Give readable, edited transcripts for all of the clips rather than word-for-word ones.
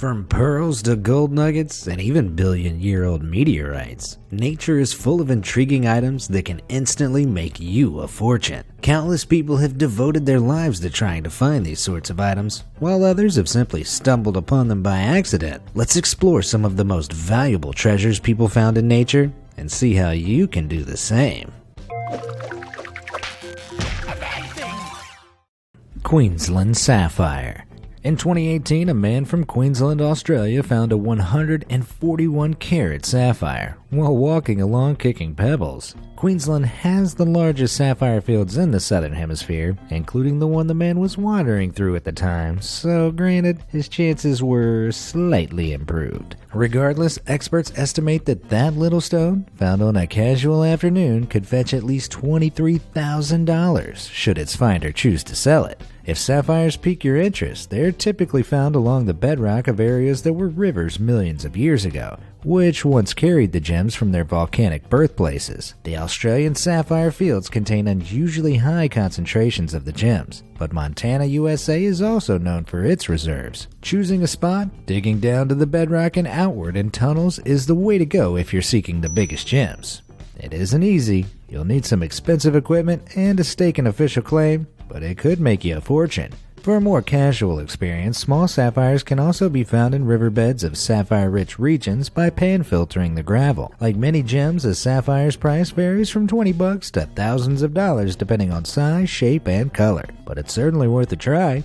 From pearls to gold nuggets and even billion-year-old meteorites, nature is full of intriguing items that can instantly make you a fortune. Countless people have devoted their lives to trying to find these sorts of items, while others have simply stumbled upon them by accident. Let's explore some of the most valuable treasures people found in nature and see how you can do the same. Queensland Sapphire. In 2018, a man from Queensland, Australia found a 141-carat sapphire while walking along kicking pebbles. Queensland has the largest sapphire fields in the southern hemisphere, including the one the man was wandering through at the time, so granted, his chances were slightly improved. Regardless, experts estimate that little stone, found on a casual afternoon, could fetch at least $23,000 should its finder choose to sell it. If sapphires pique your interest, they're typically found along the bedrock of areas that were rivers millions of years ago, which once carried the gems from their volcanic birthplaces. The Australian sapphire fields contain unusually high concentrations of the gems, but Montana, USA is also known for its reserves. Choosing a spot, digging down to the bedrock and outward in tunnels is the way to go if you're seeking the biggest gems. It isn't easy. You'll need some expensive equipment and a stake and official claim, but it could make you a fortune. For a more casual experience, small sapphires can also be found in riverbeds of sapphire-rich regions by pan-filtering the gravel. Like many gems, a sapphire's price varies from $20 to thousands of dollars depending on size, shape, and color. But it's certainly worth a try.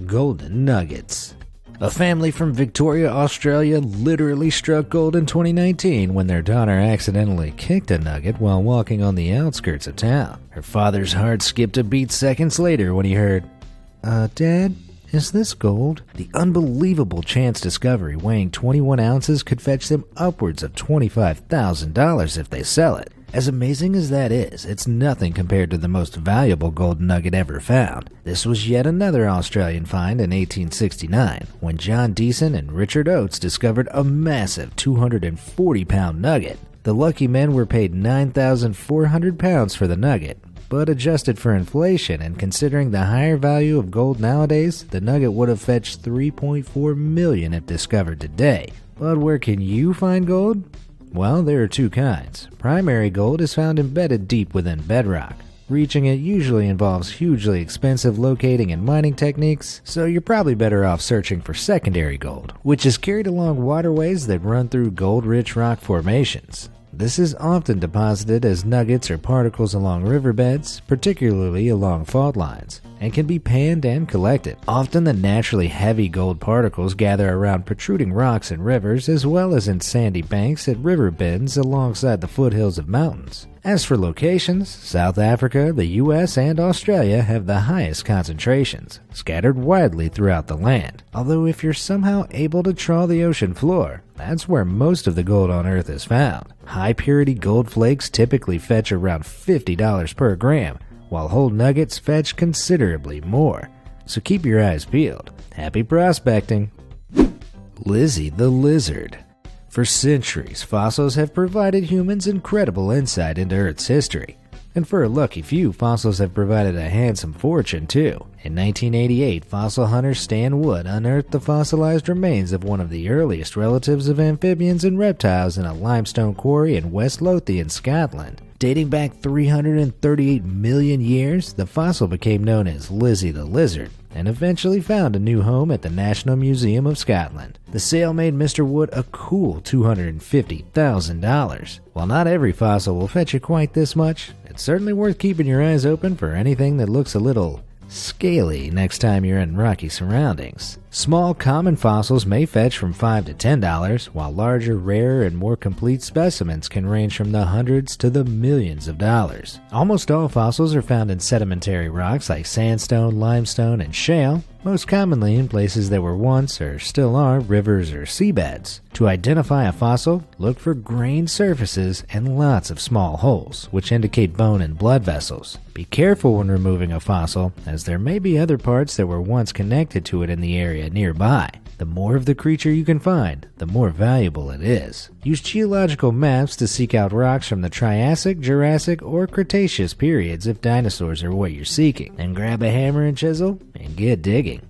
Golden nuggets. A family from Victoria, Australia literally struck gold in 2019 when their daughter accidentally kicked a nugget while walking on the outskirts of town. Her father's heart skipped a beat seconds later when he heard, Dad, is this gold? The unbelievable chance discovery weighing 21 ounces could fetch them upwards of $25,000 if they sell it. As amazing as that is, it's nothing compared to the most valuable gold nugget ever found. This was yet another Australian find in 1869, when John Deason and Richard Oates discovered a massive 240-pound nugget. The lucky men were paid £9,400 for the nugget, but adjusted for inflation and considering the higher value of gold nowadays, the nugget would have fetched $3.4 million if discovered today. But where can you find gold? Well, there are two kinds. Primary gold is found embedded deep within bedrock. Reaching it usually involves hugely expensive locating and mining techniques, so you're probably better off searching for secondary gold, which is carried along waterways that run through gold-rich rock formations. This is often deposited as nuggets or particles along riverbeds, particularly along fault lines, and can be panned and collected. Often the naturally heavy gold particles gather around protruding rocks in rivers as well as in sandy banks at river bends alongside the foothills of mountains. As for locations, South Africa, the US, and Australia have the highest concentrations, scattered widely throughout the land. Although if you're somehow able to trawl the ocean floor, that's where most of the gold on Earth is found. High-purity gold flakes typically fetch around $50 per gram, while whole nuggets fetch considerably more. So keep your eyes peeled. Happy prospecting! Lizzie the Lizard. For centuries, fossils have provided humans incredible insight into Earth's history. And for a lucky few, fossils have provided a handsome fortune too. In 1988, fossil hunter Stan Wood unearthed the fossilized remains of one of the earliest relatives of amphibians and reptiles in a limestone quarry in West Lothian, Scotland. Dating back 338 million years, the fossil became known as Lizzie the Lizard, and eventually found a new home at the National Museum of Scotland. The sale made Mr. Wood a cool $250,000. While not every fossil will fetch you quite this much, it's certainly worth keeping your eyes open for anything that looks a little scaly next time you're in rocky surroundings. Small, common fossils may fetch from $5 to $10, while larger, rarer, and more complete specimens can range from the hundreds to the millions of dollars. Almost all fossils are found in sedimentary rocks like sandstone, limestone, and shale, most commonly in places that were once or still are rivers or seabeds. To identify a fossil, look for grained surfaces and lots of small holes, which indicate bone and blood vessels. Be careful when removing a fossil, as there may be other parts that were once connected to it in the area nearby. The more of the creature you can find, the more valuable it is. Use geological maps to seek out rocks from the Triassic, Jurassic, or Cretaceous periods if dinosaurs are what you're seeking. Then grab a hammer and chisel and get digging.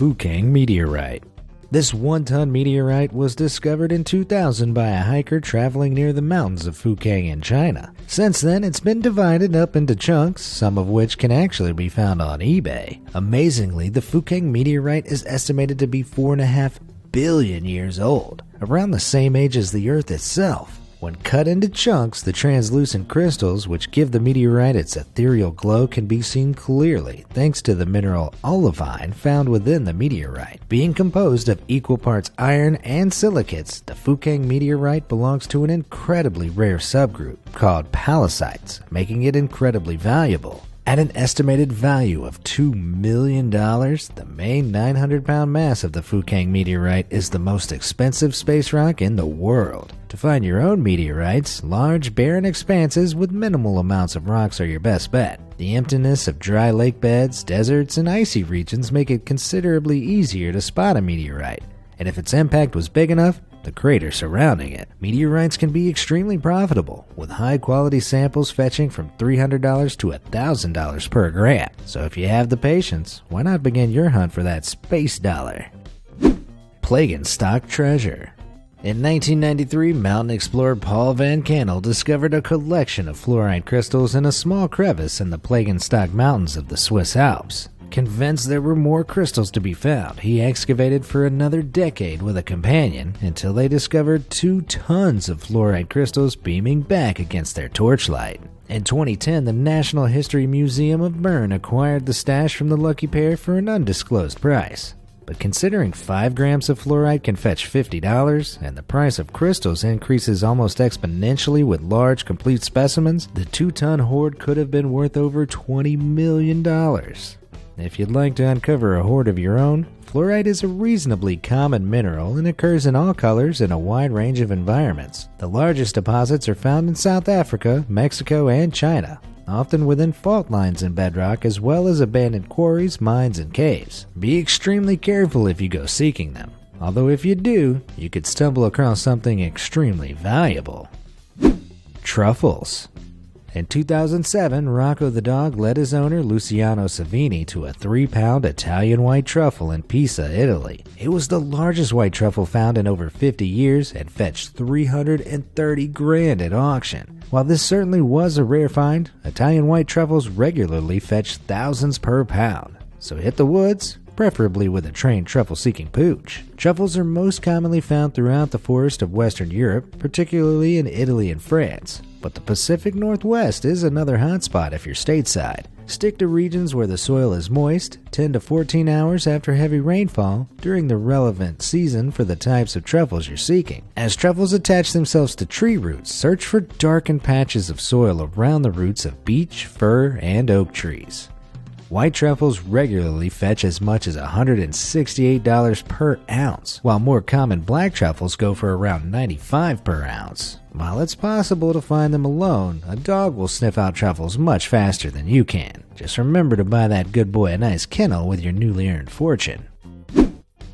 Fukang meteorite. This 1-ton meteorite was discovered in 2000 by a hiker traveling near the mountains of Fukang in China. Since then, it's been divided up into chunks, some of which can actually be found on eBay. Amazingly, the Fukang meteorite is estimated to be 4.5 billion years old, around the same age as the Earth itself. When cut into chunks, the translucent crystals which give the meteorite its ethereal glow can be seen clearly thanks to the mineral olivine found within the meteorite. Being composed of equal parts iron and silicates, the Fukang meteorite belongs to an incredibly rare subgroup called pallasites, making it incredibly valuable. At an estimated value of $2 million, the main 900-pound mass of the Fukang meteorite is the most expensive space rock in the world. To find your own meteorites, large barren expanses with minimal amounts of rocks are your best bet. The emptiness of dry lake beds, deserts, and icy regions make it considerably easier to spot a meteorite. And if its impact was big enough, the crater surrounding it. Meteorites can be extremely profitable, with high-quality samples fetching from $300 to $1,000 per gram. So if you have the patience, why not begin your hunt for that space dollar? Plagenstock treasure. In 1993, mountain explorer Paul Van Cannel discovered a collection of fluorite crystals in a small crevice in the Plagenstock Mountains of the Swiss Alps. Convinced there were more crystals to be found, he excavated for another decade with a companion until they discovered 2 tons of fluorite crystals beaming back against their torchlight. In 2010, the National History Museum of Bern acquired the stash from the lucky pair for an undisclosed price. But considering 5 grams of fluorite can fetch $50, and the price of crystals increases almost exponentially with large, complete specimens, the 2-ton hoard could have been worth over $20 million. If you'd like to uncover a hoard of your own, fluorite is a reasonably common mineral and occurs in all colors in a wide range of environments. The largest deposits are found in South Africa, Mexico, and China, often within fault lines in bedrock as well as abandoned quarries, mines, and caves. Be extremely careful if you go seeking them, although if you do, you could stumble across something extremely valuable. Truffles. In 2007, Rocco the dog led his owner Luciano Savini to a 3-pound Italian white truffle in Pisa, Italy. It was the largest white truffle found in over 50 years and fetched $330,000 at auction. While this certainly was a rare find, Italian white truffles regularly fetch thousands per pound. So hit the woods, preferably with a trained truffle-seeking pooch. Truffles are most commonly found throughout the forest of Western Europe, particularly in Italy and France. But the Pacific Northwest is another hotspot if you're stateside. Stick to regions where the soil is moist, 10 to 14 hours after heavy rainfall during the relevant season for the types of truffles you're seeking. As truffles attach themselves to tree roots, search for darkened patches of soil around the roots of beech, fir, and oak trees. White truffles regularly fetch as much as $168 per ounce, while more common black truffles go for around $95 per ounce. While it's possible to find them alone, a dog will sniff out truffles much faster than you can. Just remember to buy that good boy a nice kennel with your newly earned fortune.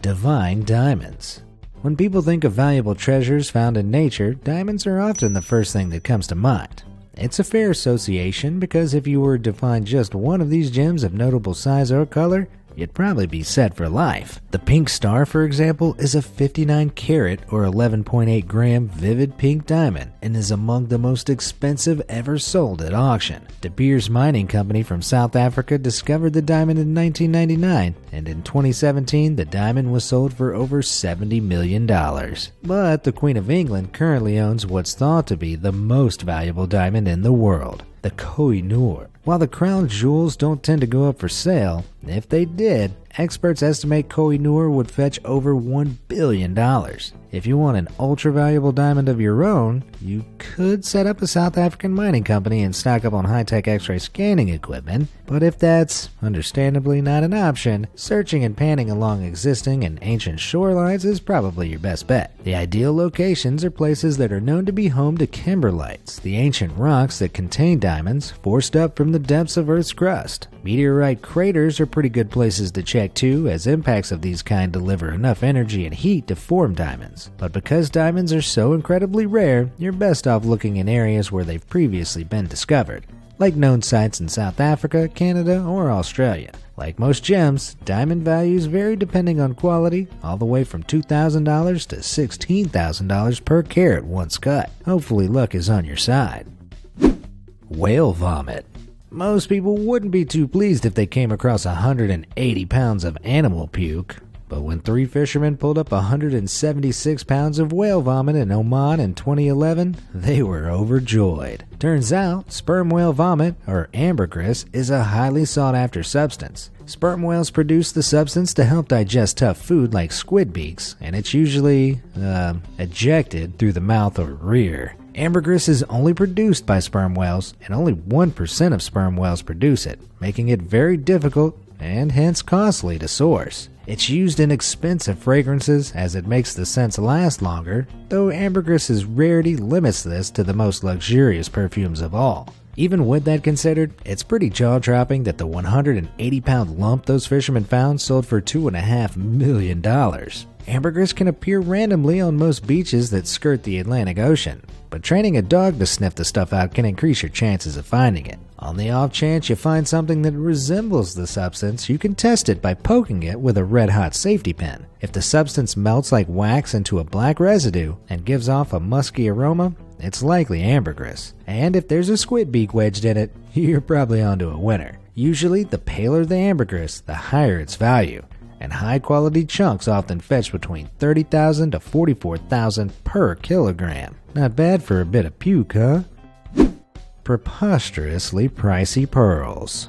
Divine diamonds. When people think of valuable treasures found in nature, diamonds are often the first thing that comes to mind. It's a fair association because if you were to find just one of these gems of notable size or color, you'd probably be set for life. The pink star, for example, is a 59 carat or 11.8 gram vivid pink diamond and is among the most expensive ever sold at auction. De Beers Mining Company from South Africa discovered the diamond in 1999, and in 2017 the diamond was sold for over $70 million. But the Queen of England currently owns what's thought to be the most valuable diamond in the world, the Koh-i-Noor. While the crown jewels don't tend to go up for sale, if they did, experts estimate Koh-i-Noor would fetch over $1 billion. If you want an ultra-valuable diamond of your own, you could set up a South African mining company and stock up on high-tech X-ray scanning equipment, but if that's understandably not an option, searching and panning along existing and ancient shorelines is probably your best bet. The ideal locations are places that are known to be home to kimberlites, the ancient rocks that contain diamonds forced up from the depths of Earth's crust. Meteorite craters are pretty good places to check too, as impacts of these kind deliver enough energy and heat to form diamonds. But because diamonds are so incredibly rare, you're best off looking in areas where they've previously been discovered. like known sites in South Africa, Canada, or Australia. Like most gems, diamond values vary depending on quality, all the way from $2,000 to $16,000 per carat once cut. Hopefully luck is on your side. Whale vomit. Most people wouldn't be too pleased if they came across 180 pounds of animal puke. But when 3 fishermen pulled up 176 pounds of whale vomit in Oman in 2011, they were overjoyed. Turns out, sperm whale vomit, or ambergris, is a highly sought-after substance. Sperm whales produce the substance to help digest tough food like squid beaks, and it's usually, ejected through the mouth or rear. Ambergris is only produced by sperm whales, and only 1% of sperm whales produce it, making it very difficult and hence costly to source. It's used in expensive fragrances as it makes the scents last longer, though ambergris's rarity limits this to the most luxurious perfumes of all. Even with that considered, it's pretty jaw-dropping that the 180-pound lump those fishermen found sold for $2.5 million. Ambergris can appear randomly on most beaches that skirt the Atlantic Ocean, but training a dog to sniff the stuff out can increase your chances of finding it. On the off chance you find something that resembles the substance, you can test it by poking it with a red-hot safety pin. If the substance melts like wax into a black residue and gives off a musky aroma, it's likely ambergris. And if there's a squid beak wedged in it, you're probably onto a winner. Usually, the paler the ambergris, the higher its value. And high-quality chunks often fetch between $30,000 to $44,000 per kilogram. Not bad for a bit of puke, huh? Preposterously pricey pearls.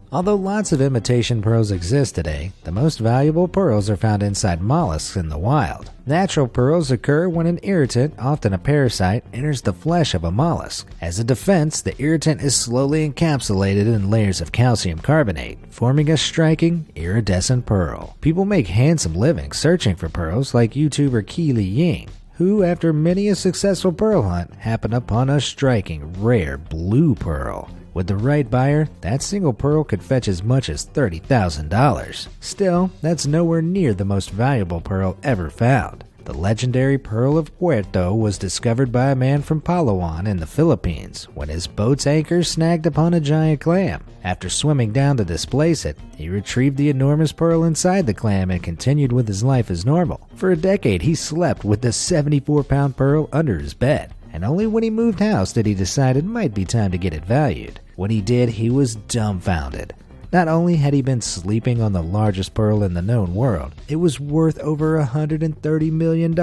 Although lots of imitation pearls exist today, the most valuable pearls are found inside mollusks in the wild. Natural pearls occur when an irritant, often a parasite, enters the flesh of a mollusk. As a defense, the irritant is slowly encapsulated in layers of calcium carbonate, forming a striking, iridescent pearl. People make handsome livings searching for pearls, like YouTuber Keely Ying, who, after many a successful pearl hunt, happened upon a striking, rare blue pearl. With the right buyer, that single pearl could fetch as much as $30,000. Still, that's nowhere near the most valuable pearl ever found. The legendary Pearl of Puerto was discovered by a man from Palawan in the Philippines when his boat's anchor snagged upon a giant clam. After swimming down to displace it, he retrieved the enormous pearl inside the clam and continued with his life as normal. For a decade, he slept with the 74-pound pearl under his bed, and only when he moved house did he decide it might be time to get it valued. When he did, he was dumbfounded. Not only had he been sleeping on the largest pearl in the known world, it was worth over $130 million.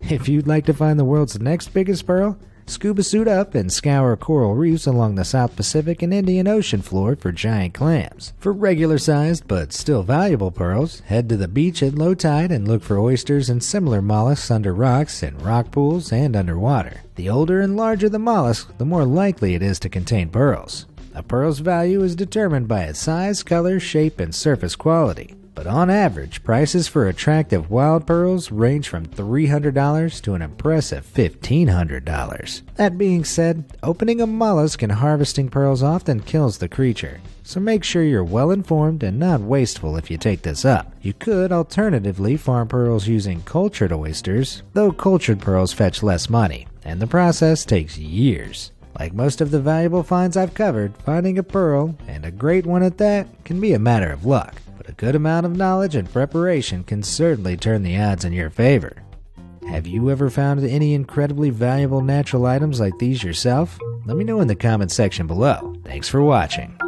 If you'd like to find the world's next biggest pearl, scuba suit up and scour coral reefs along the South Pacific and Indian Ocean floor for giant clams. For regular-sized but still valuable pearls, head to the beach at low tide and look for oysters and similar mollusks under rocks, in rock pools, and underwater. The older and larger the mollusk, the more likely it is to contain pearls. A pearl's value is determined by its size, color, shape, and surface quality. But on average, prices for attractive wild pearls range from $300 to an impressive $1,500. That being said, opening a mollusk and harvesting pearls often kills the creature, so make sure you're well informed and not wasteful if you take this up. You could alternatively farm pearls using cultured oysters, though cultured pearls fetch less money, and the process takes years. Like most of the valuable finds I've covered, finding a pearl, and a great one at that, can be a matter of luck. But a good amount of knowledge and preparation can certainly turn the odds in your favor. Have you ever found any incredibly valuable natural items like these yourself? Let me know in the comment section below. Thanks for watching.